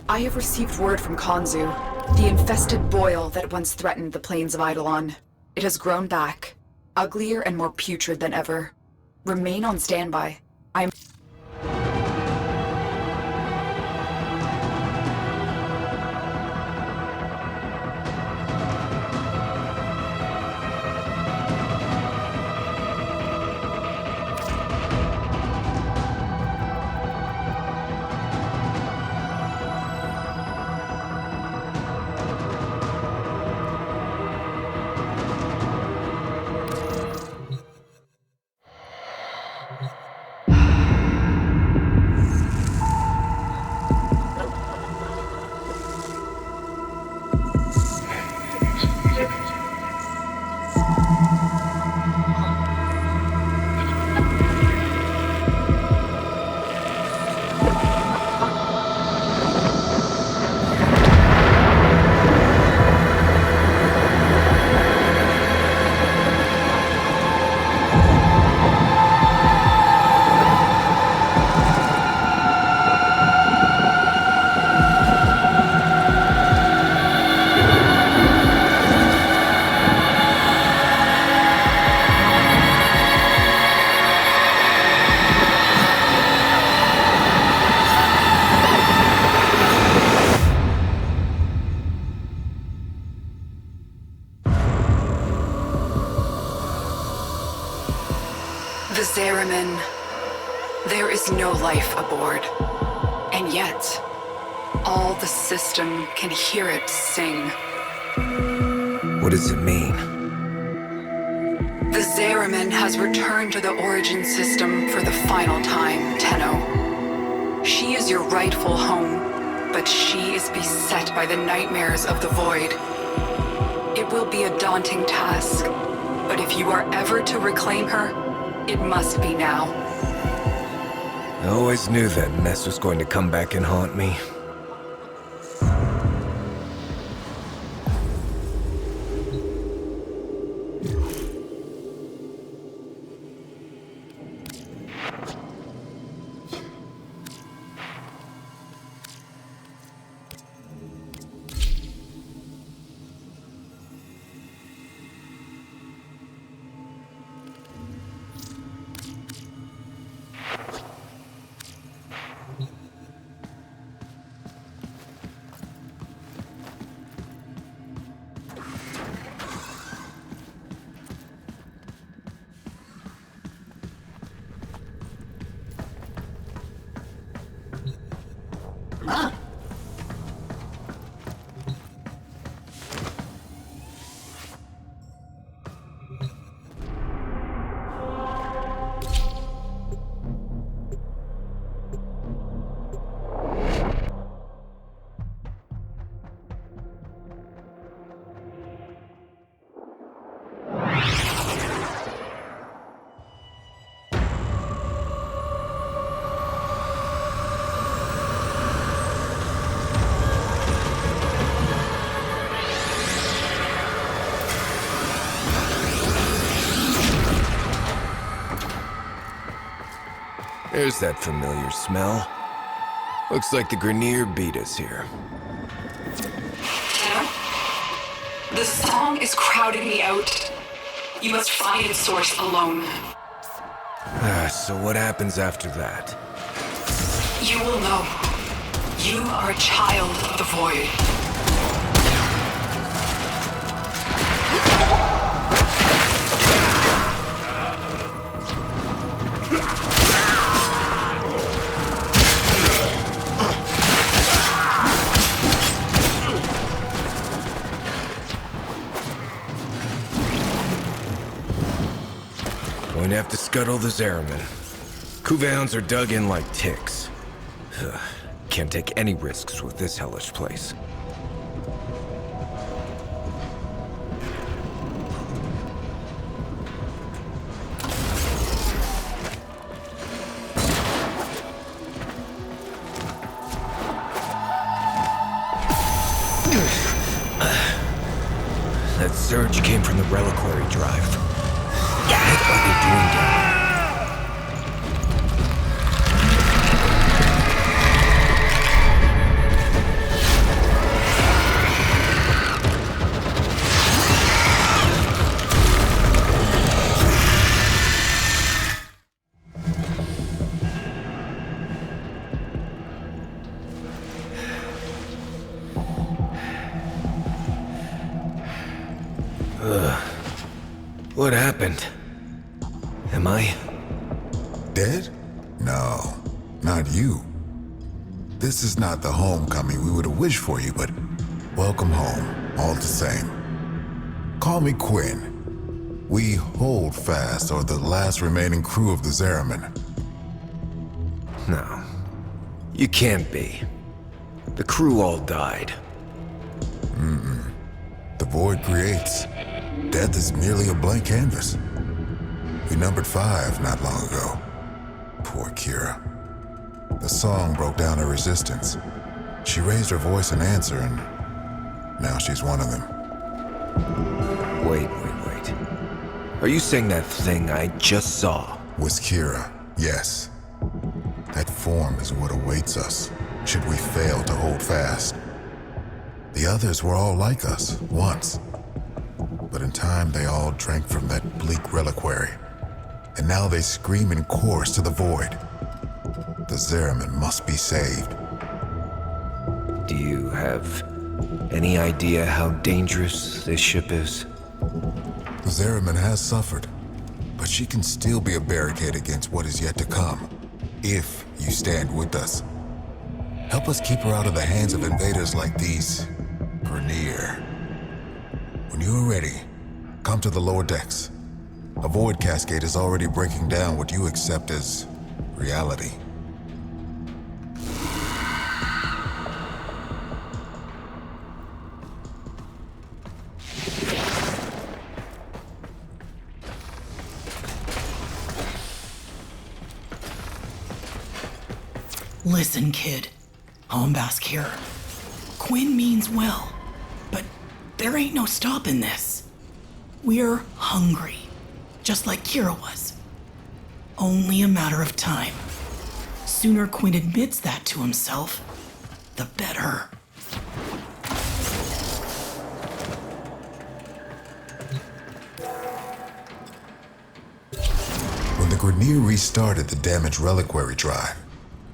I have received word from Kanzu, the infested boil that once threatened the plains of Eidolon. It has grown back, uglier and more putrid than ever. Remain on standby. I'm... The Zariman. There is no life aboard. And yet, all the system can hear it sing. What does it mean? The Zariman has returned to the origin system for the final time, Tenno. She is your rightful home, but she is beset by the nightmares of the Void. It will be a daunting task, but if you are ever to reclaim her, it must be now. I always knew that mess was going to come back and haunt me. There's that familiar smell. Looks like the Grenier beat us here. The song is crowding me out. You must find its source alone. So what happens after that? You will know. You are a child of the Void. Going to have to scuttle the Zariman. Kuvahounds are dug in like ticks. Can't take any risks with this hellish place. That surge came from the Reliquary drive. What are they doing down there? What happened? Am I... Dead? No, not you. This is not the homecoming we would have wished for you, but welcome home, all the same. Call me Quinn. We Holdfasts are the last remaining crew of the Zariman. No. You can't be. The crew all died. The void creates. Death is merely a blank canvas. We numbered 5 not long ago. Poor Kira. The song broke down her resistance. She raised her voice in answer, and now she's one of them. Wait. Are you saying that thing I just saw Was Kira, yes. That form is what awaits us, should we fail to hold fast. The others were all like us, once. But in time, they all drank from that bleak reliquary. And now they scream in chorus to the void. The Zariman must be saved. Do you have any idea how dangerous this ship is? The Zariman has suffered, but she can still be a barricade against what is yet to come, if you stand with us. Help us keep her out of the hands of invaders like these Grenier. When you are ready, come to the lower decks. A void cascade is already breaking down what you accept as reality. Listen, kid. Holdfast here. Quinn means well, but there ain't no stopping this. We're hungry, just like Kira was. Only a matter of time. Sooner Quinn admits that to himself, the better. When the Grenier restarted the damaged Reliquary drive,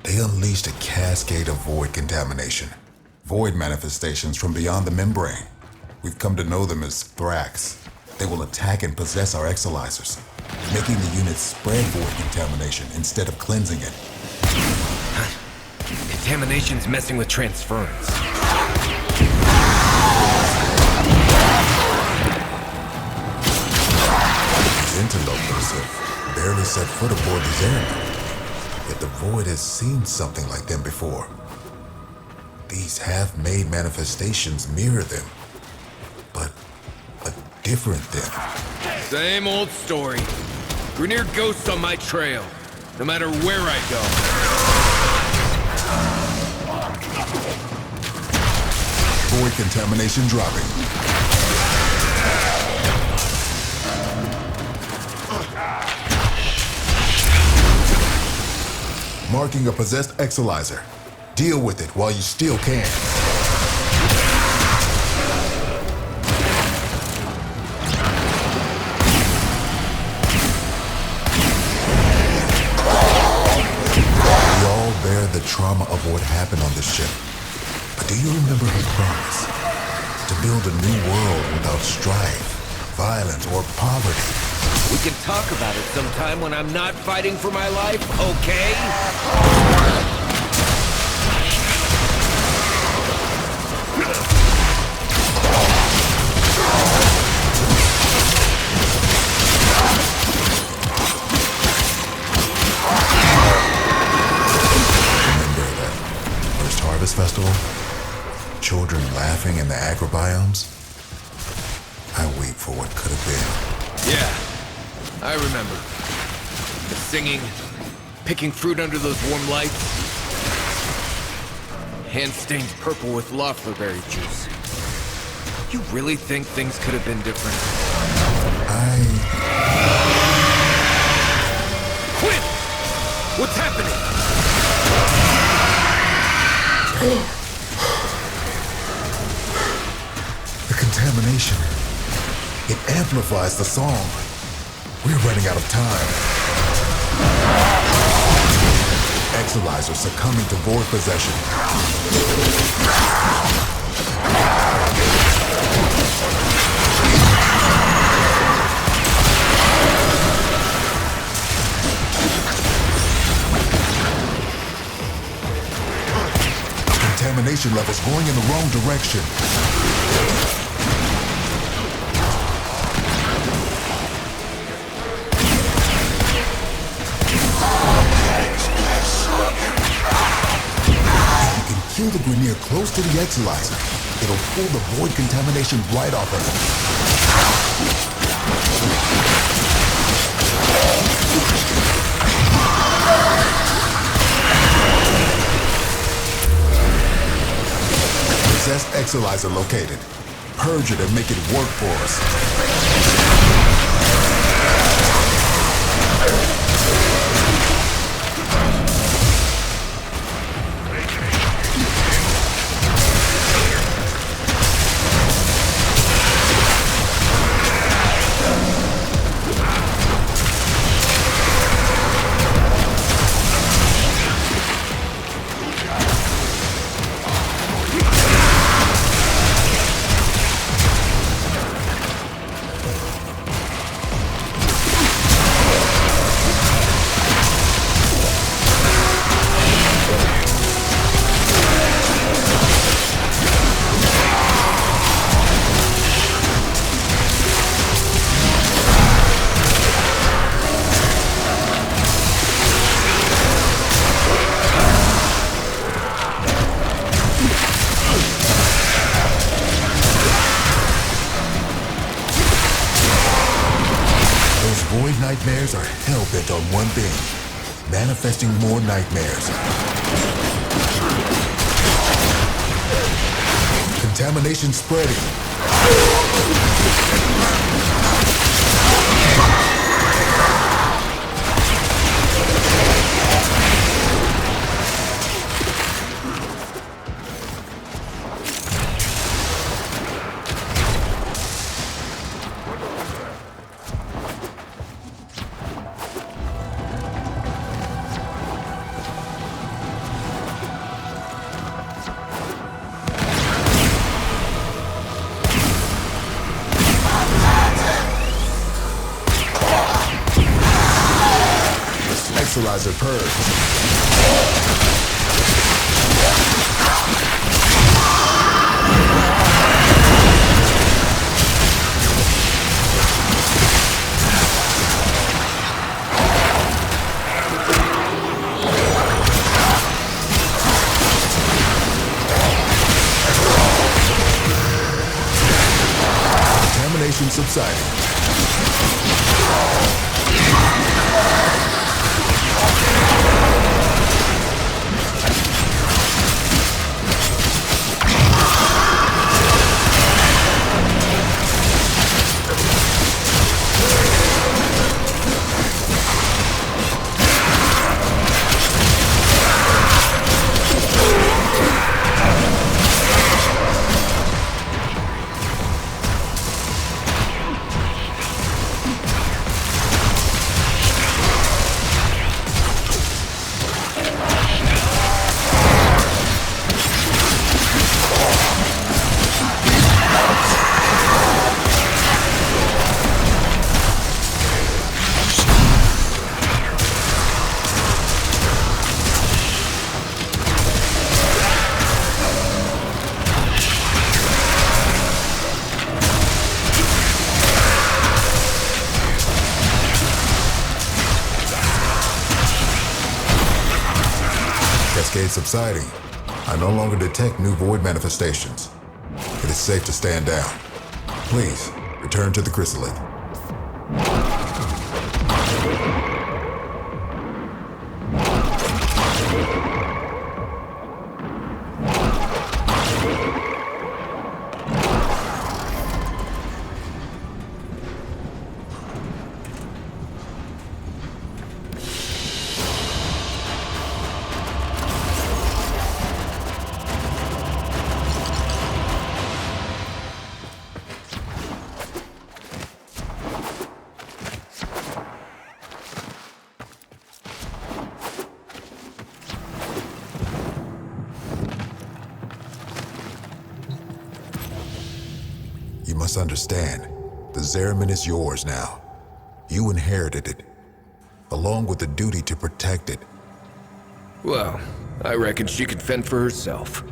they unleashed a cascade of void contamination. Void manifestations from beyond the membrane. We've come to know them as Thrax. They will attack and possess our exolizers, making the unit spread void contamination instead of cleansing it. Contamination's messing with transference. Interlopers have barely set foot aboard the Zariman. Yet the void has seen something like them before. These half-made manifestations mirror them, but a different them. Same old story. Grenier ghosts on my trail, no matter where I go. Void contamination dropping. Marking a possessed exolizer. Deal with it while you still can. We all bear the trauma of what happened on this ship. But do you remember her promise? To build a new world without strife, violence, or poverty. We can talk about it sometime when I'm not fighting for my life, okay? Remember that first harvest festival? Children laughing in the agrobiomes? I weep for what could have been. Yeah, I remember. The singing, picking fruit under those warm lights. Hands stained purple with Loefflerberry juice. You really think things could have been different? Quinn! What's happening? The contamination. It amplifies the song. We're running out of time. Exolizers succumbing to void possession. contamination levels going in the wrong direction. If you can kill the Grineer close to the Exilizer, it'll pull the void contamination right off of it. Possessed Exilizer located. Purge it and make it work for us. Nightmares are hell-bent on one thing: manifesting more nightmares. Contamination spreading. Exilizer purge. Contamination subsiding. Cascade subsiding. I no longer detect new void manifestations. It is safe to stand down. Please, return to the Chrysalith. You must understand, the Zariman is yours now. You inherited it, along with the duty to protect it. Well, I reckon she could fend for herself.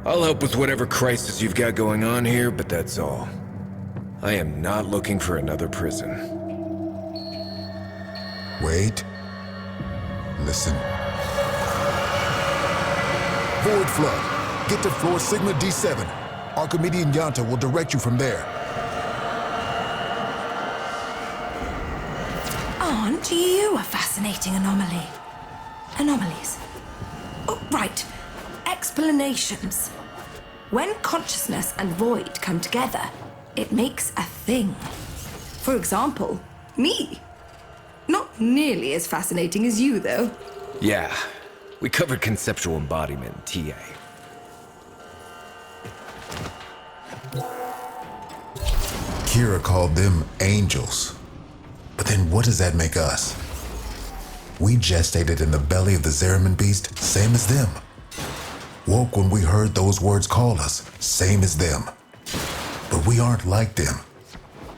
I'll help with whatever crisis you've got going on here, but that's all. I am not looking for another prison. Wait. Listen. Void Flood. Get to floor Sigma D7. Archimedean Yanta will direct you from there. Aren't you a fascinating anomaly? Anomalies. Oh, right. Explanations. When consciousness and void come together, it makes a thing. For example, me. Not nearly as fascinating as you, though. Yeah, we covered conceptual embodiment in TA. Kira called them angels. But then what does that make us? We gestated in the belly of the Zariman beast, same as them. Woke when we heard those words call us, same as them. But we aren't like them.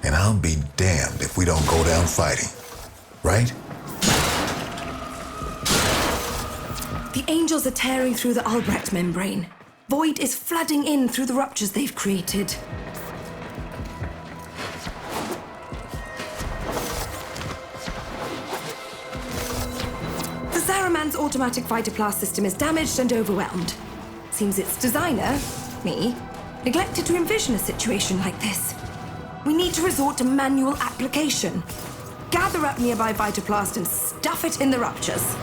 And I'll be damned if we don't go down fighting. Right? The angels are tearing through the Albrecht membrane. Void is flooding in through the ruptures they've created. The Zariman's automatic fighter blast system is damaged and overwhelmed. Seems its designer, me, neglected to envision a situation like this. We need to resort to manual application. Gather up nearby Vitaplast and stuff it in the ruptures.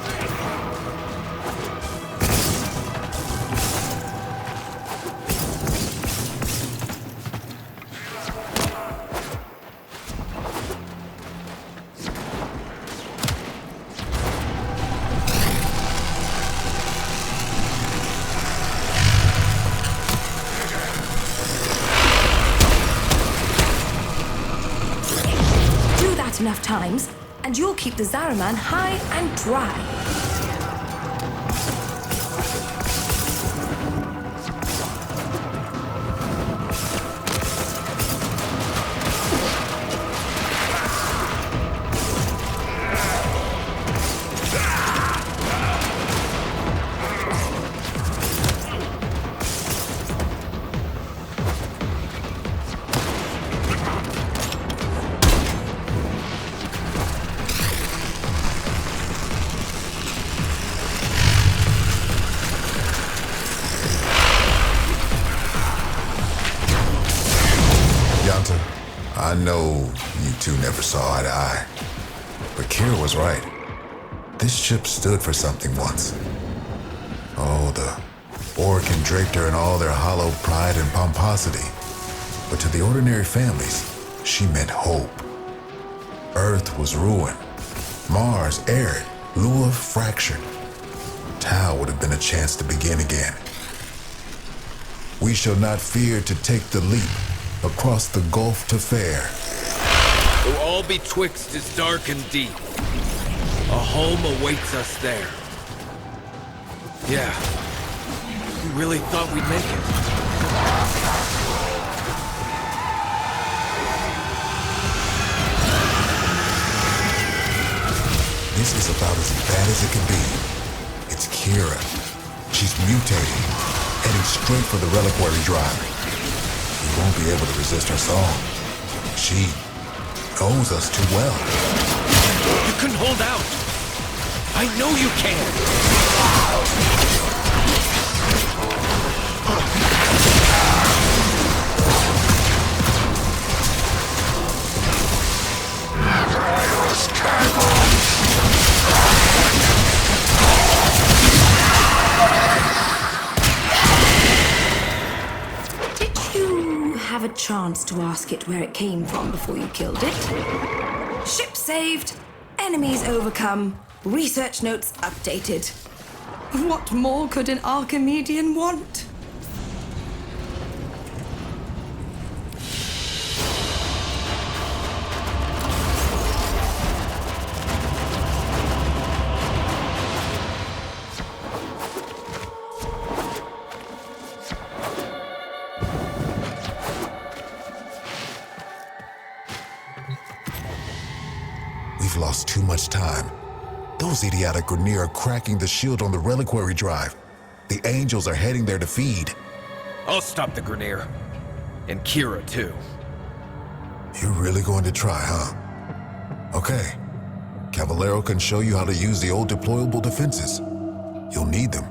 Enough times, and you'll keep the Zariman high and dry. I know you two never saw eye to eye, but Kira was right. This ship stood for something once. Oh, the Orc and draped her in all their hollow pride and pomposity. But to the ordinary families, she meant hope. Earth was ruined. Mars arid. Lua fractured. Tau would have been a chance to begin again. We shall not fear to take the leap across the gulf to fair. Though all betwixt is dark and deep, a home awaits us there. Yeah, we really thought we'd make it. This is about as bad as it can be. It's Kira. She's mutating, heading straight for the Reliquary drive. We won't be able to resist her song. She knows us too well. You can hold out. I know you can. Have a chance to ask it where it came from before you killed it. Ship saved, enemies overcome, research notes updated. What more could an Archimedean want? We've lost too much time. Those idiotic Grineer are cracking the shield on the Reliquary drive. The Angels are heading there to feed. I'll stop the Grineer. And Kira, too. You're really going to try, huh? Okay. Caballero can show you how to use the old deployable defenses. You'll need them.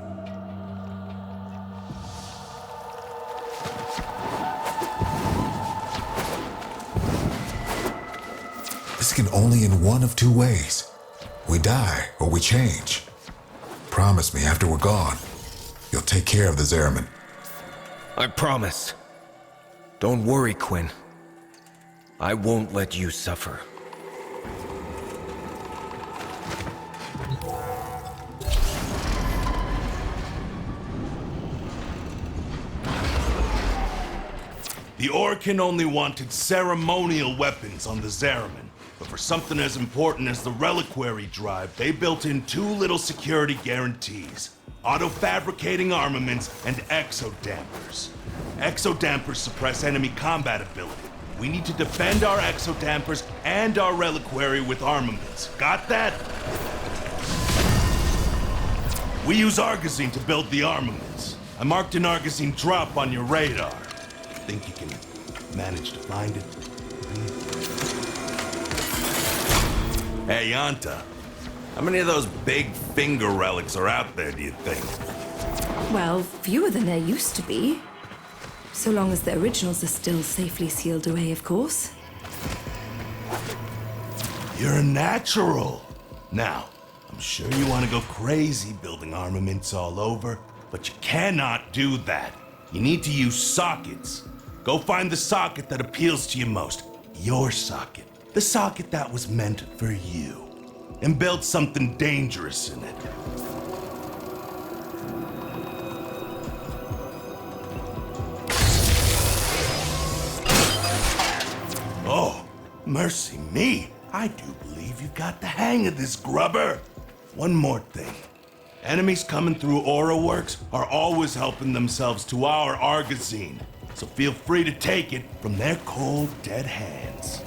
This can only in one of two ways. We die or we change. Promise me after we're gone, you'll take care of the Zariman. I promise. Don't worry, Quinn. I won't let you suffer. The Orokin only wanted ceremonial weapons on the Zariman, but for something as important as the Reliquary drive, they built in two little security guarantees: auto-fabricating armaments and exodampers. Exodampers suppress enemy combat ability. We need to defend our exodampers and our Reliquary with armaments. Got that? We use Argazine to build the armaments. I marked an Argazine drop on your radar. Think you can manage to find it? Hey, Yanta. How many of those big finger relics are out there, do you think? Well, fewer than there used to be. So long as the originals are still safely sealed away, of course. You're a natural. Now, I'm sure you want to go crazy building armaments all over, but you cannot do that. You need to use sockets. Go find the socket that appeals to you most. Your socket. The socket that was meant for you. And build something dangerous in it. Oh, mercy me. I do believe you've got the hang of this, grubber. One more thing. Enemies coming through Aura Works are always helping themselves to our Argazine. So feel free to take it from their cold, dead hands.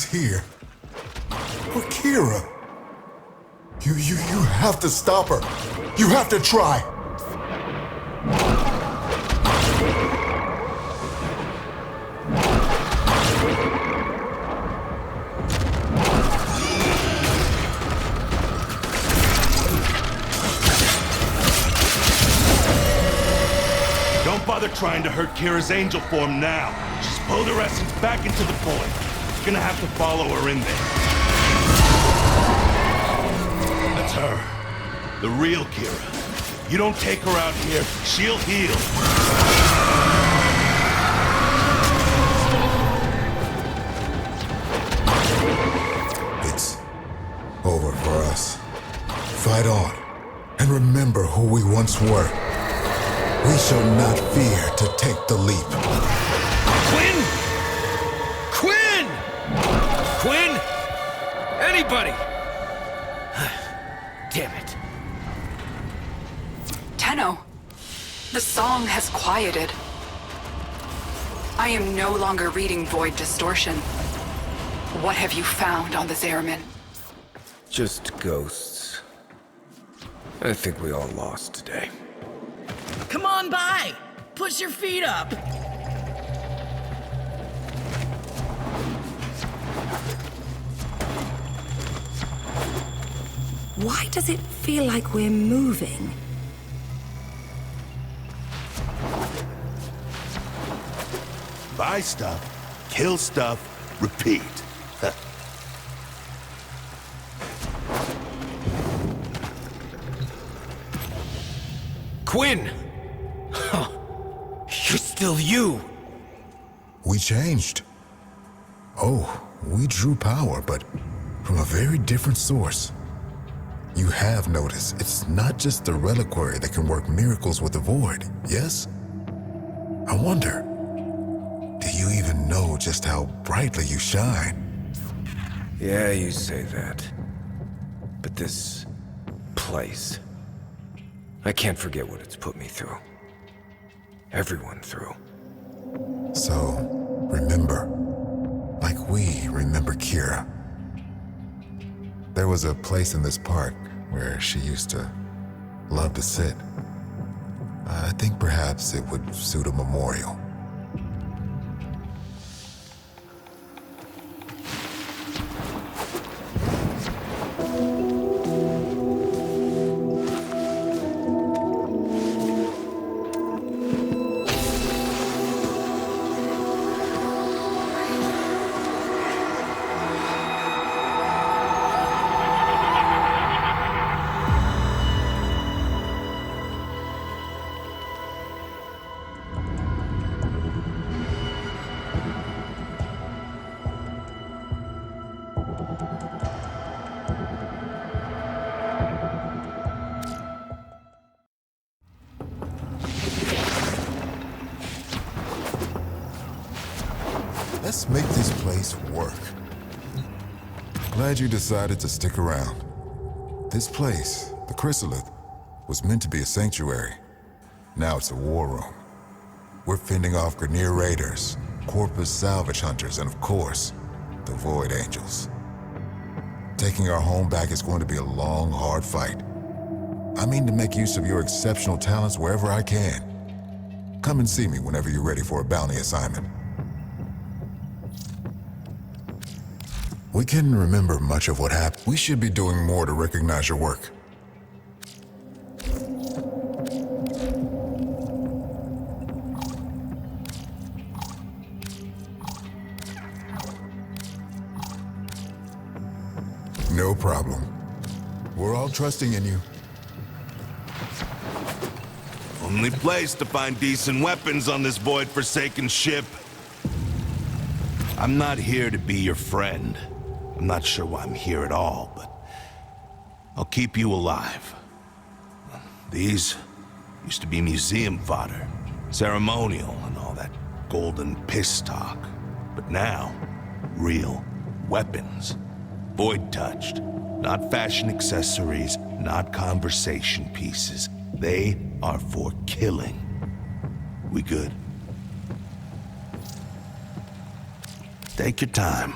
She's here. For Kira. You have to stop her. You have to try. Don't bother trying to hurt Kira's angel form now. Just pull her essence back into the void. You're gonna have to follow her in there. That's her. The real Kira. You don't take her out here, she'll heal. It's over for us. Fight on. And remember who we once were. We shall not fear to take the leap. Quinn? Quinn! Quinn? Anybody! Damn it. Tenno, the song has quieted. I am no longer reading Void Distortion. What have you found on the Zariman? Just ghosts. I think we all lost today. Come on by! Push your feet up! Why does it feel like we're moving? Buy stuff, kill stuff, repeat. Quinn! Huh. You're still you! We changed. Oh, we drew power, but from a very different source. You have noticed, it's not just the Reliquary that can work miracles with the Void, yes? I wonder, do you even know just how brightly you shine? Yeah, you say that. But this place, I can't forget what it's put me through. Everyone through. So, remember, like we remember Kira. There was a place in this park where she used to love to sit. I think perhaps it would suit a memorial. Let's make this place work. Glad you decided to stick around. This place, the Chrysalith, was meant to be a sanctuary. Now it's a war room. We're fending off Grineer raiders, Corpus salvage hunters, and of course, the Void Angels. Taking our home back is going to be a long, hard fight. I mean to make use of your exceptional talents wherever I can. Come and see me whenever you're ready for a bounty assignment. We can remember much of what happened. We should be doing more to recognize your work. No problem. We're all trusting in you. Only place to find decent weapons on this void-forsaken ship. I'm not here to be your friend. I'm not sure why I'm here at all, but I'll keep you alive. These used to be museum fodder, ceremonial and all that golden piss talk. But now, real weapons. Void-touched, not fashion accessories, not conversation pieces. They are for killing. We good? Take your time.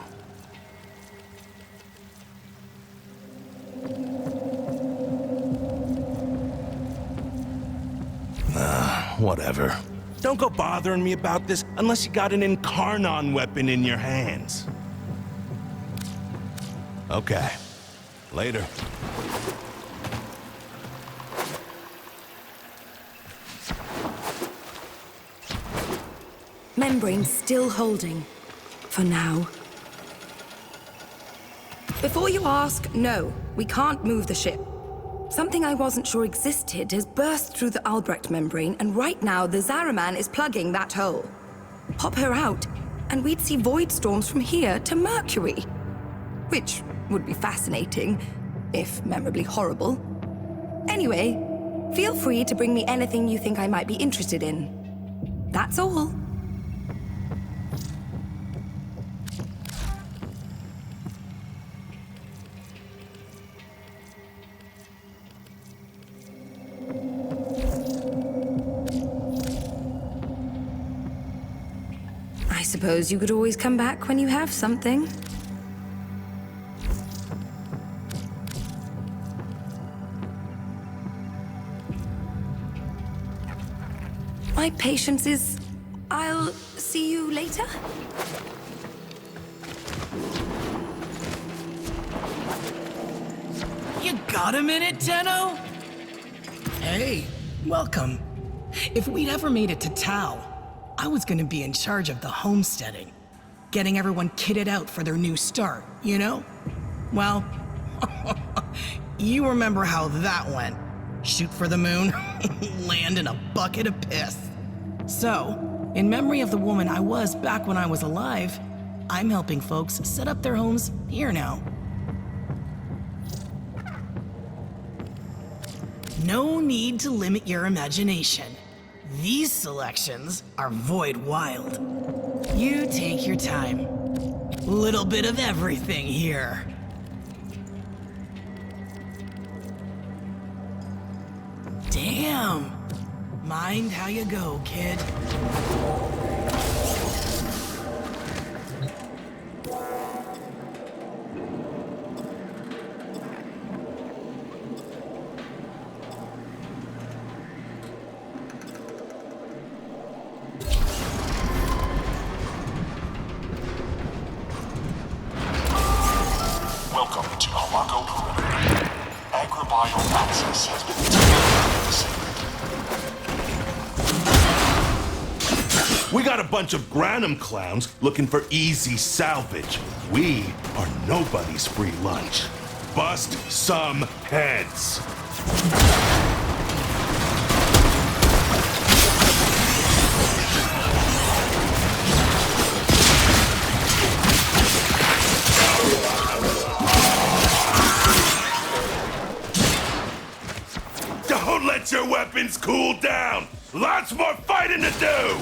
Whatever. Don't go bothering me about this unless you got an Incarnon weapon in your hands. Okay. Later. Membrane still holding. For now. Before you ask, no, we can't move the ship. Something I wasn't sure existed has burst through the Albrecht membrane, and right now the Zariman is plugging that hole. Pop her out, and we'd see void storms from here to Mercury. Which would be fascinating, if memorably horrible. Anyway, feel free to bring me anything you think I might be interested in. That's all. I suppose you could always come back when you have something. My patience is... I'll see you later? You got a minute, Tenno? Hey, welcome. If we'd ever made it to Tau, I was gonna be in charge of the homesteading. Getting everyone kitted out for their new start, you know? Well, you remember how that went. Shoot for the moon, land in a bucket of piss. So, in memory of the woman I was back when I was alive, I'm helping folks set up their homes here now. No need to limit your imagination. These selections are void wild. You take your time. Little bit of everything here. Damn. Mind how you go, kid. Welcome to Halako perimeter. Agribial access has been denied. We got a bunch of Granum clowns looking for easy salvage. We are nobody's free lunch. Bust some heads. Don't let your weapons cool down. Lots more fighting to do.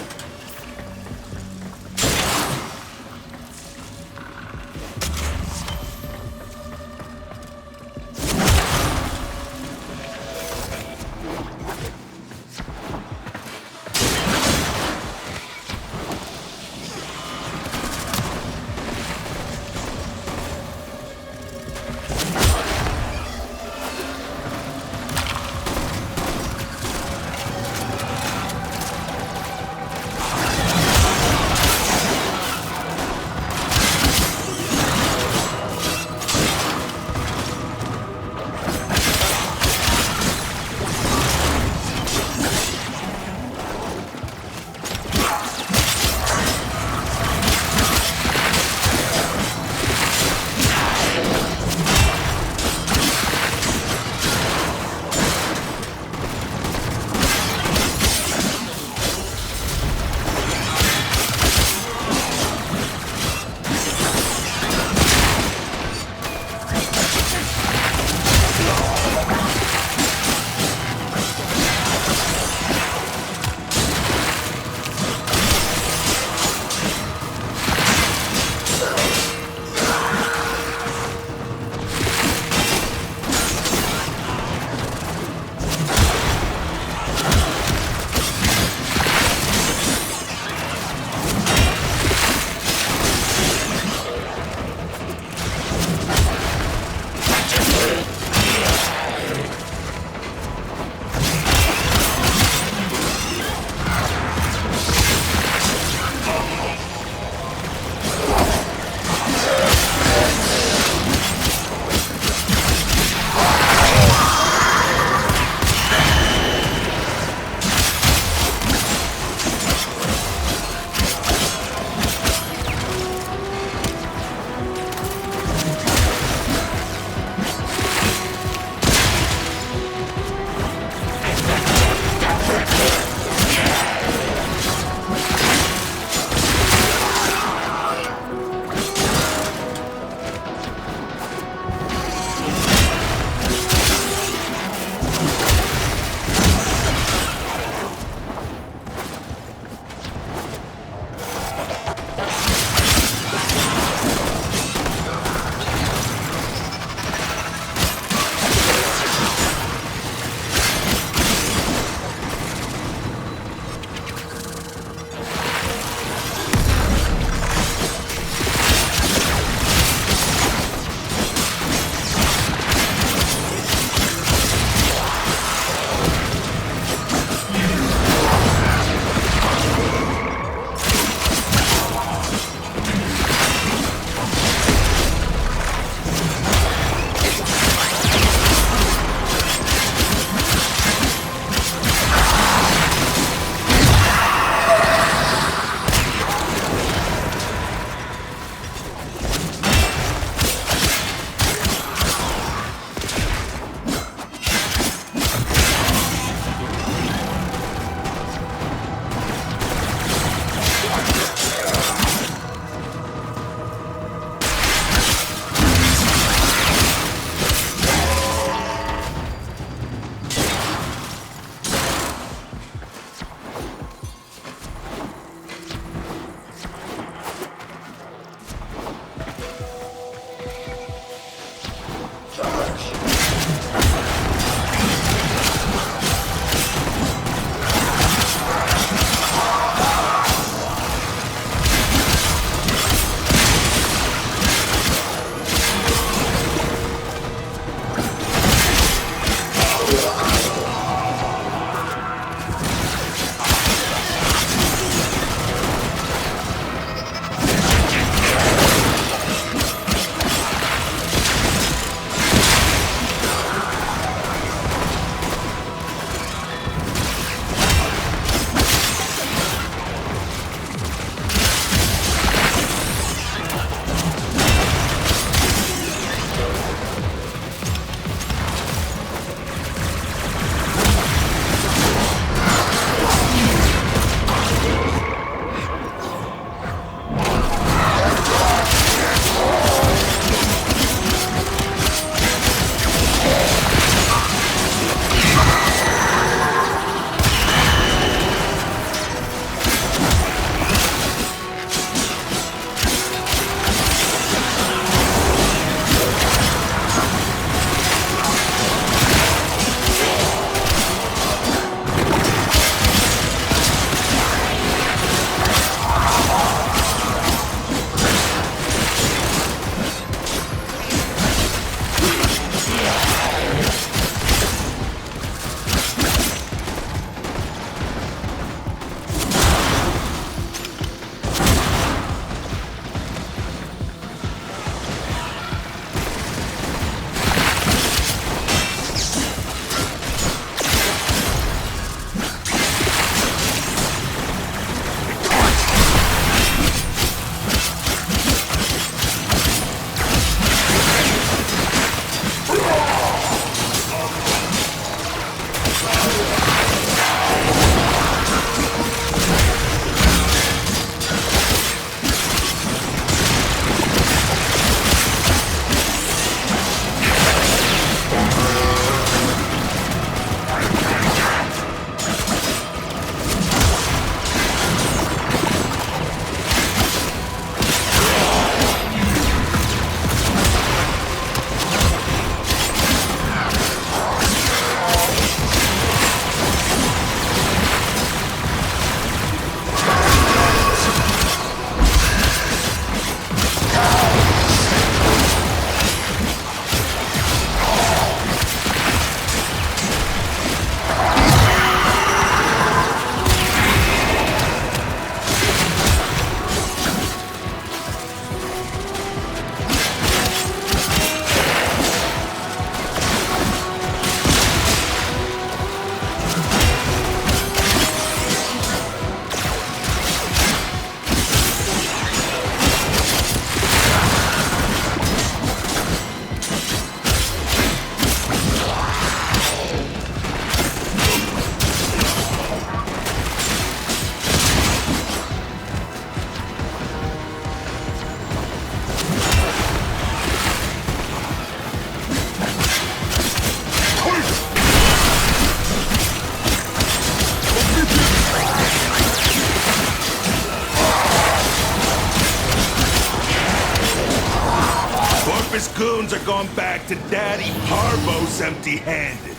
goons are going back to Daddy Parvos empty-handed.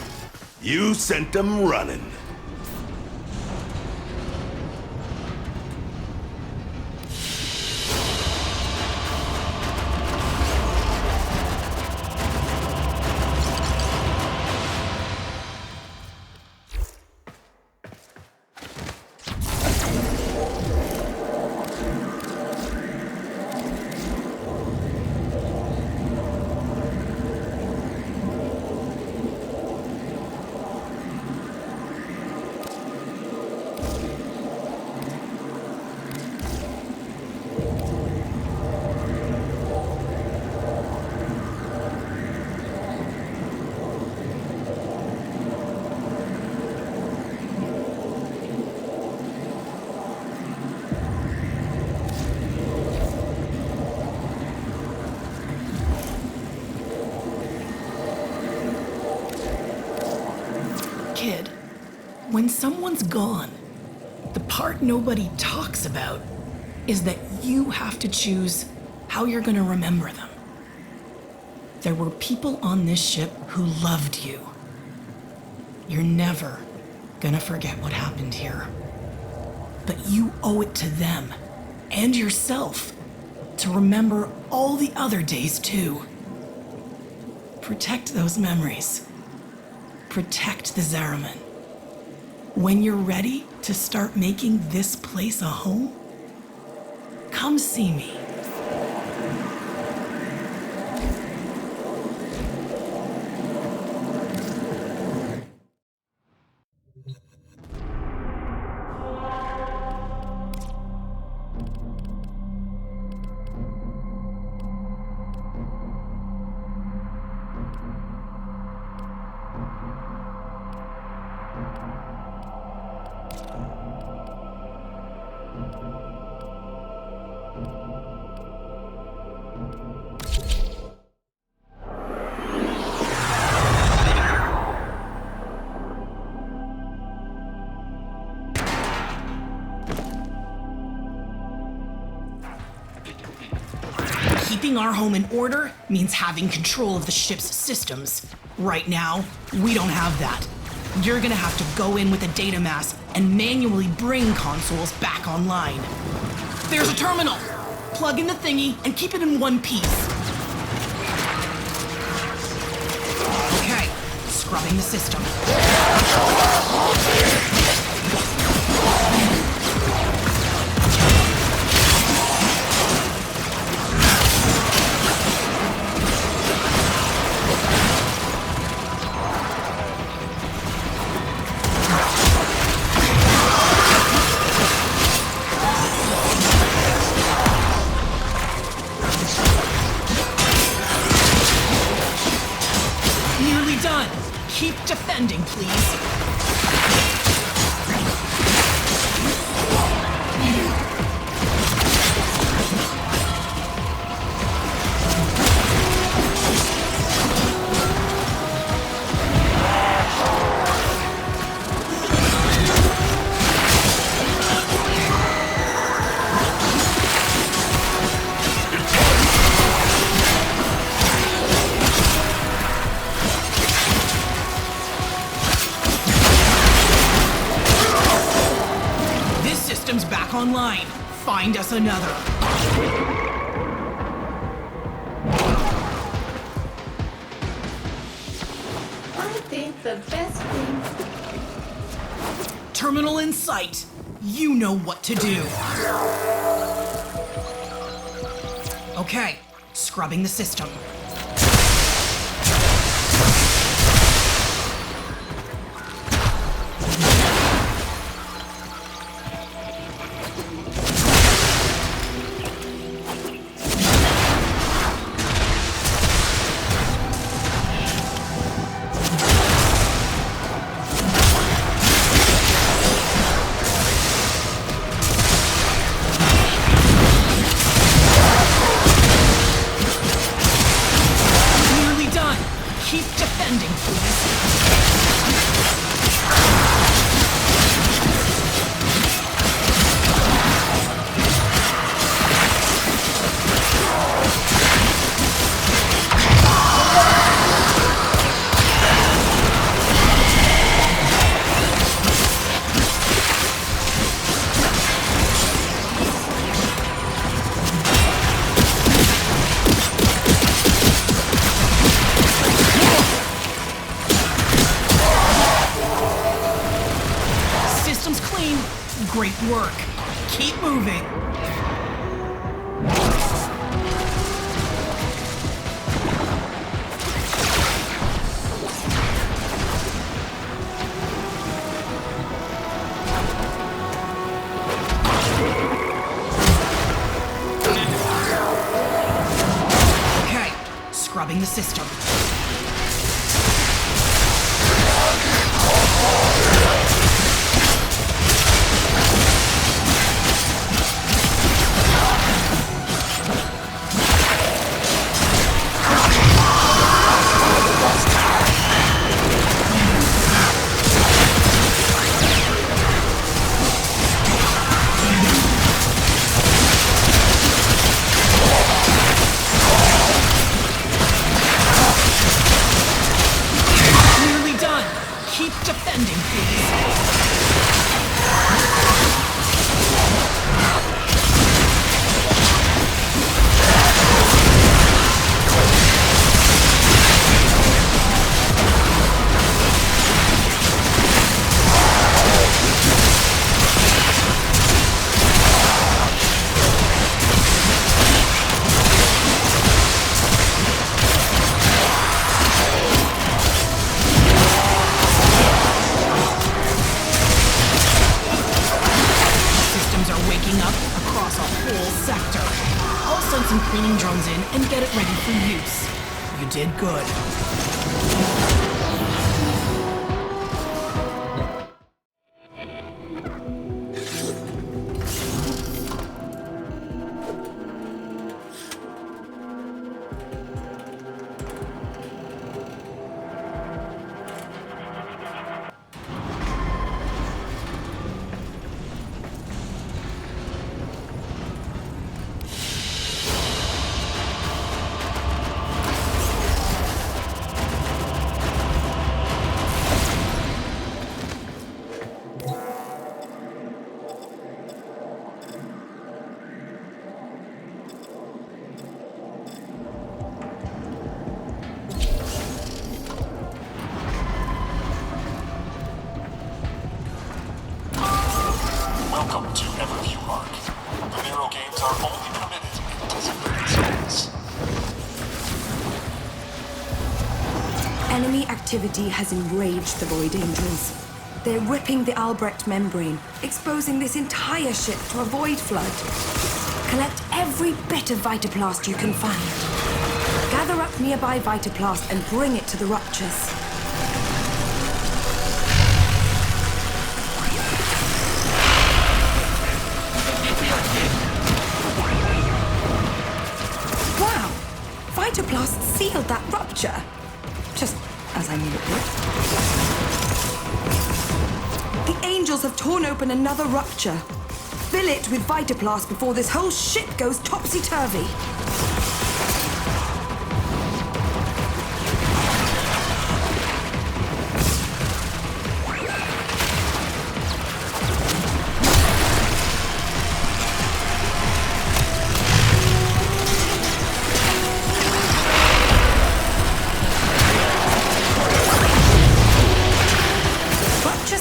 You sent them running. Kid, when someone's gone, the part nobody talks about is that you have to choose how you're gonna remember them. There were people on this ship who loved you. You're never gonna forget what happened here. But you owe it to them and yourself to remember all the other days too. Protect those memories. Protect the Zariman. When you're ready to start making this place a home, come see me. Keeping our home in order means having control of the ship's systems. Right now, we don't have that. You're gonna have to go in with a data mass and manually bring consoles back online. There's a terminal! Plug in the thingy and keep it in one piece. Okay, scrubbing the system. Keep defending, please. Back online. Find us another. I think the best thing... Terminal in sight. You know what to do. Okay, scrubbing the system. work. Keep moving. Okay, scrubbing the system. Cleaning drones in and get it ready for use. You did good. Welcome to Everview Arc. The narrow games are only permitted in designated zones. Enemy activity has enraged the Void Angels. They're ripping the Albrecht membrane, exposing this entire ship to a void flood. Collect every bit of Vitaplast you can find. Gather up nearby Vitaplast and bring it to the ruptures. Wow! Vitaplast sealed that rupture. Just as I knew it would. The Angels have torn open another rupture. Fill it with Vitaplast before this whole ship goes topsy-turvy.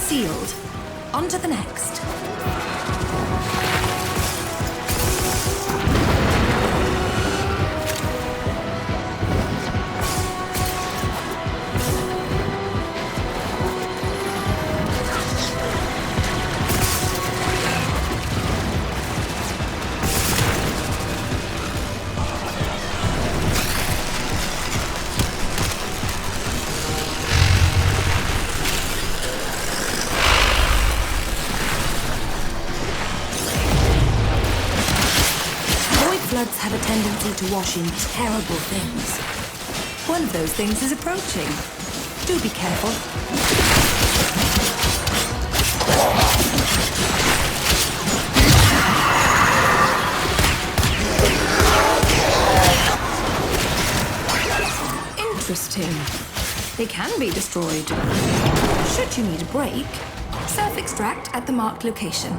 Sealed. On to the next. Floods have a tendency to wash in terrible things. One of those things is approaching. Do be careful. Interesting. They can be destroyed. Should you need a break, self-extract at the marked location.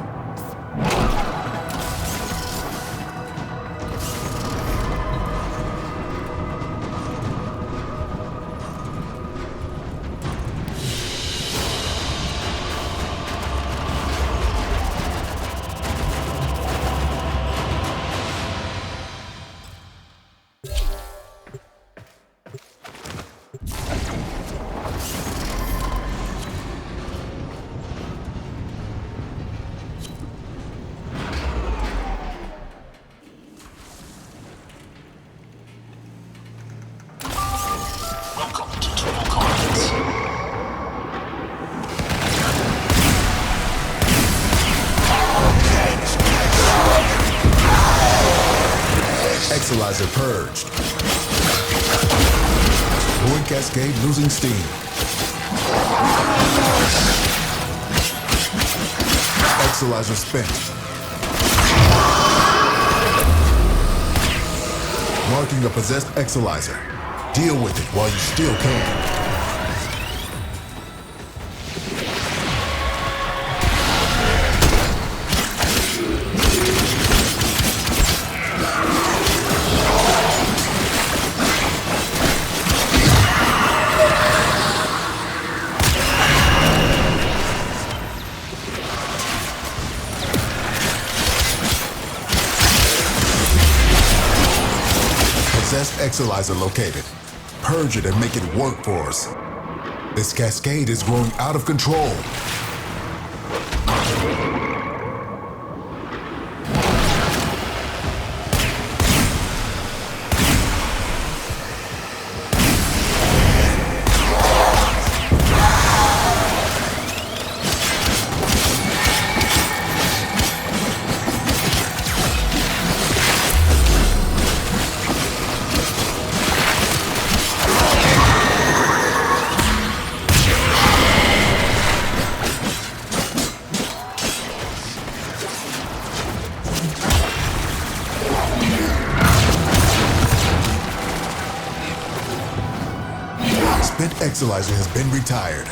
Exalizer purged. Void Cascade losing steam. Exalizer spent. Marking a possessed Exalizer. Deal with it while you still can. Exalizer located. Purge it and make it work for us. This Cascade is growing out of control. Exalizer has been retired.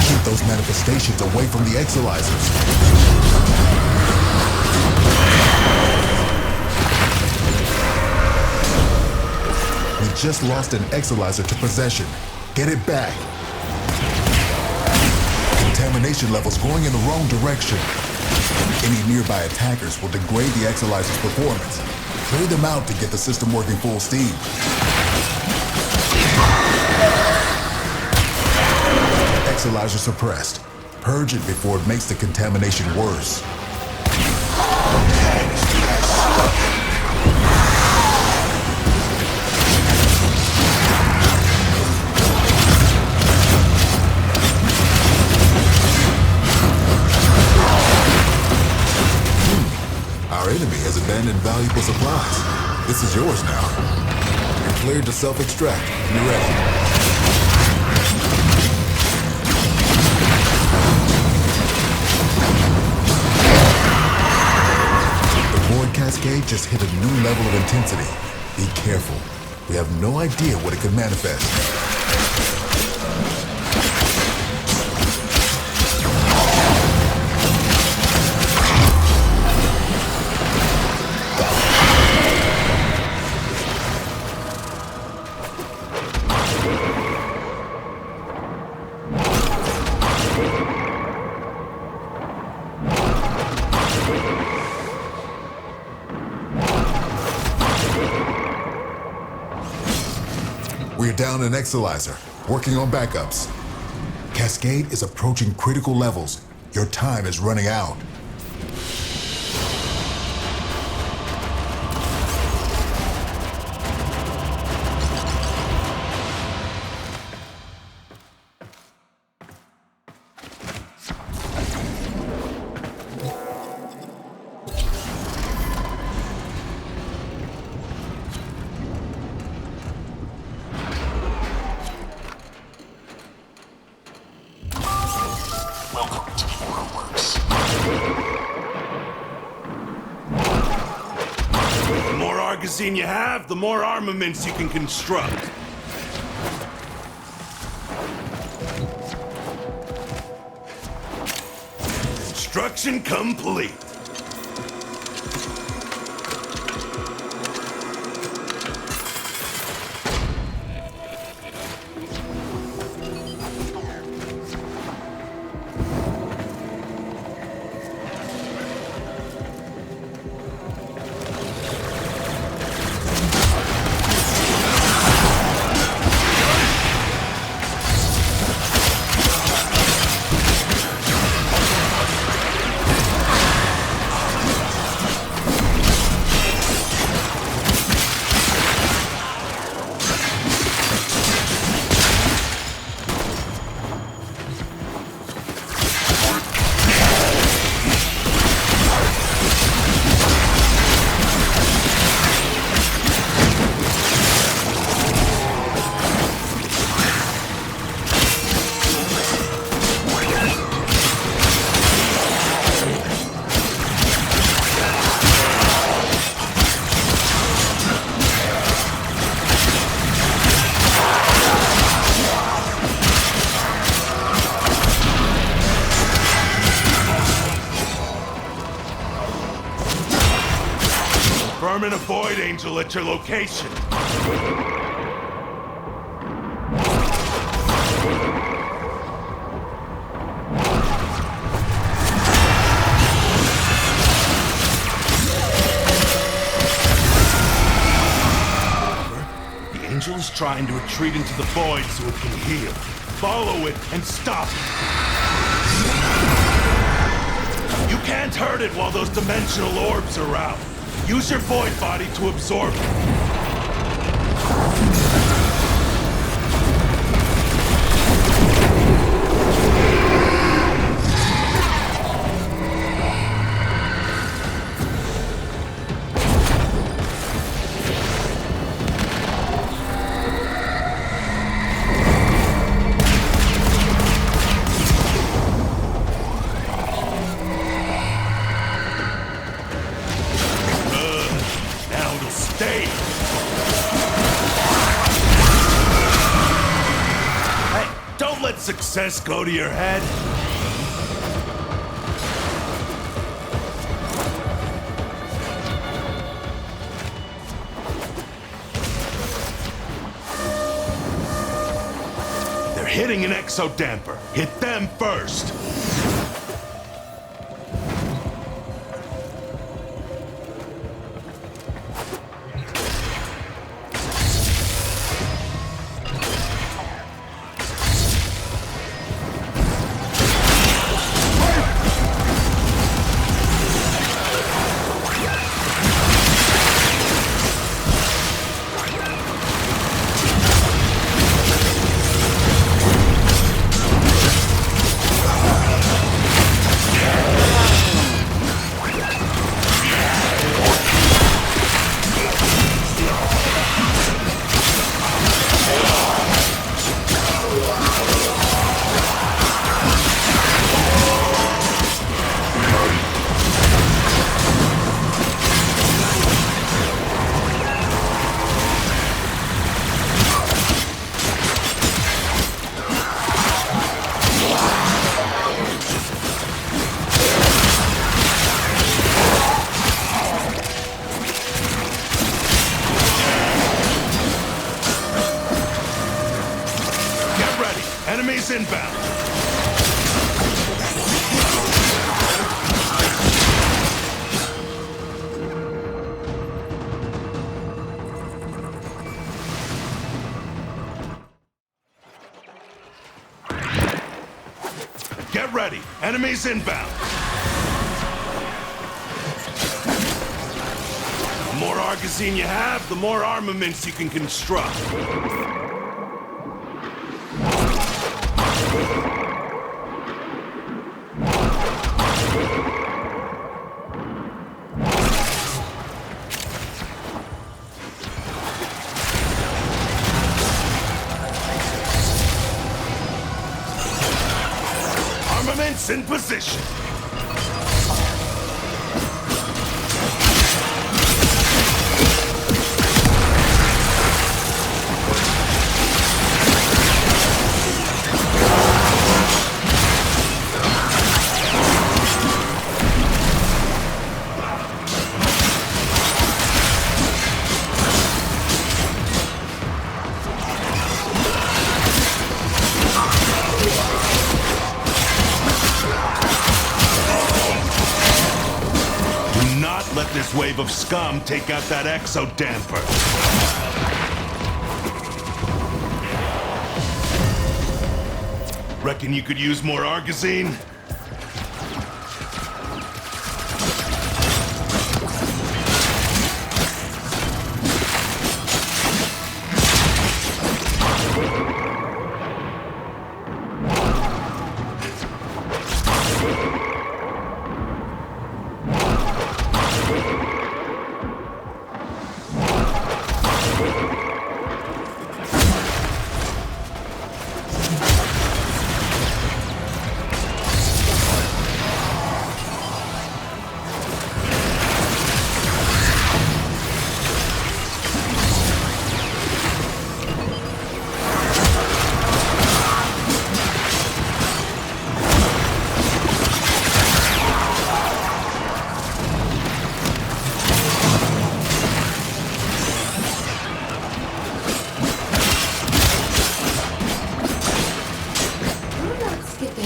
Keep those manifestations away from the Exalizers. Just lost an Exalizer to possession. Get it back. Contamination levels going in the wrong direction. Any nearby attackers will degrade the Exalizer's performance. Clear them out to get the system working full steam. Exalizer suppressed. Purge it before it makes the contamination worse. Our enemy has abandoned valuable supplies. This is yours now. You're cleared to self-extract. You're ready. The Void Cascade just hit a new level of intensity. Be careful. We have no idea what it could manifest. We're down an Exalizer, working on backups. Cascade is approaching critical levels. Your time is running out. You have, the more armaments you can construct. Construction complete. determine a Void Angel at your location. The Angel is trying to retreat into the Void so it can heal. Follow it and stop it. You can't hurt it while those dimensional orbs are out. Use your Void body to absorb it. Success go to your head? They're hitting an exo-damper. Hit them first. Enemies inbound. Get ready. Enemies inbound. The more Argazine you have, the more armaments you can construct. Armaments in position. Let this wave of scum take out that exo-damper. Reckon you could use more Argazine?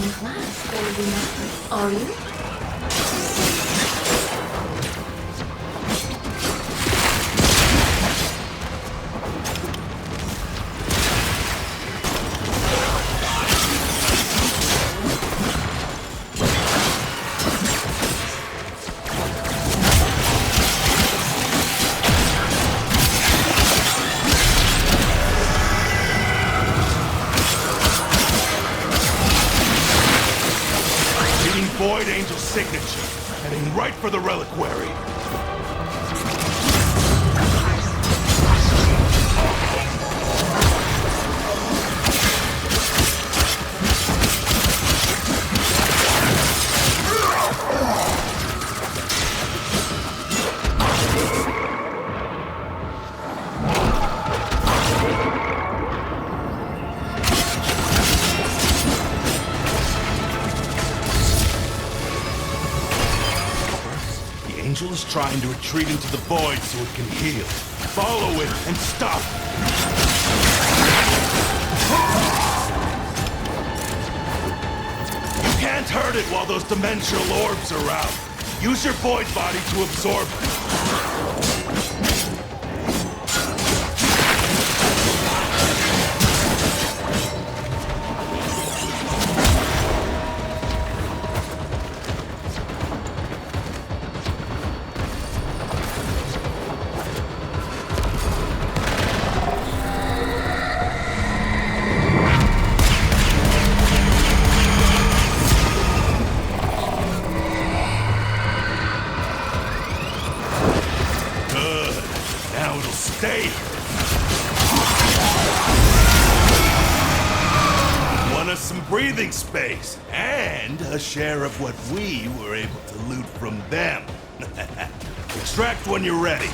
in class, baby man. Are you? Void Angel's signature, heading right for the Reliquary. Angel is trying to retreat into the void so it can heal. Follow it and stop it. You can't hurt it while those dimensional orbs are out. Use your void body to absorb it. Stay. Want us some breathing space and a share of what we were able to loot from them. Extract when you're ready.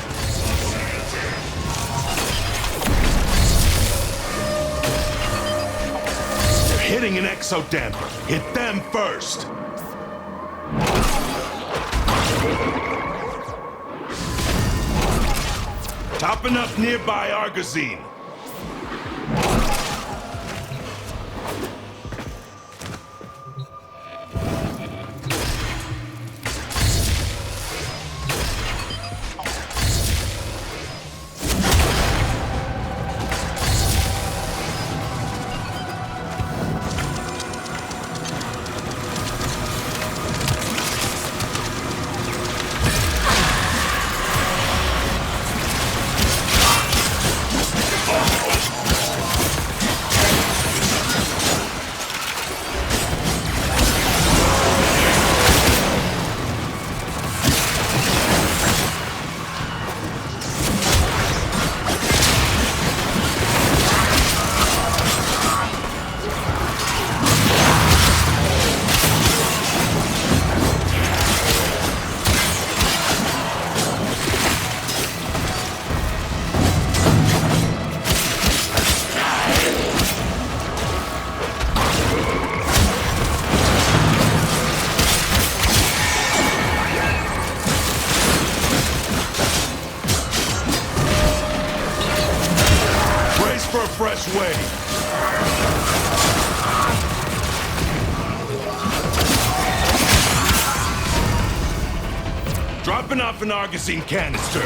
They're hitting an exo-damper. Hit them first. Topping up nearby Argazine. Fresh wave. Dropping off an Argazine canister.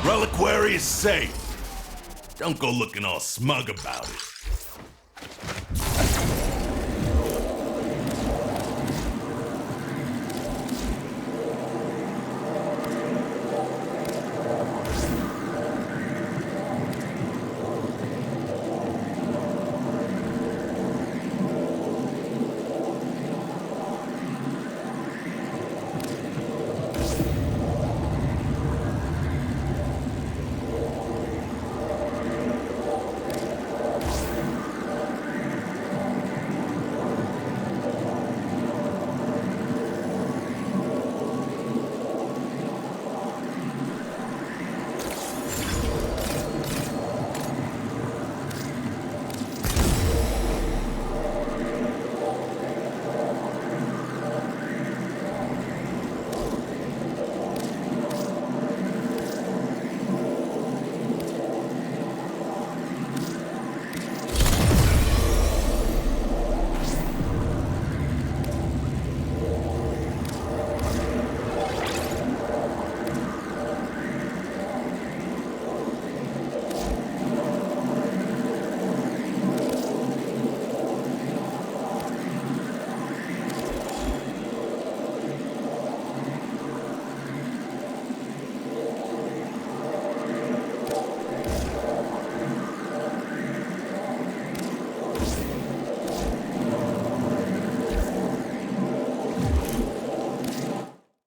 Reliquary is safe. Don't go looking all smug about it.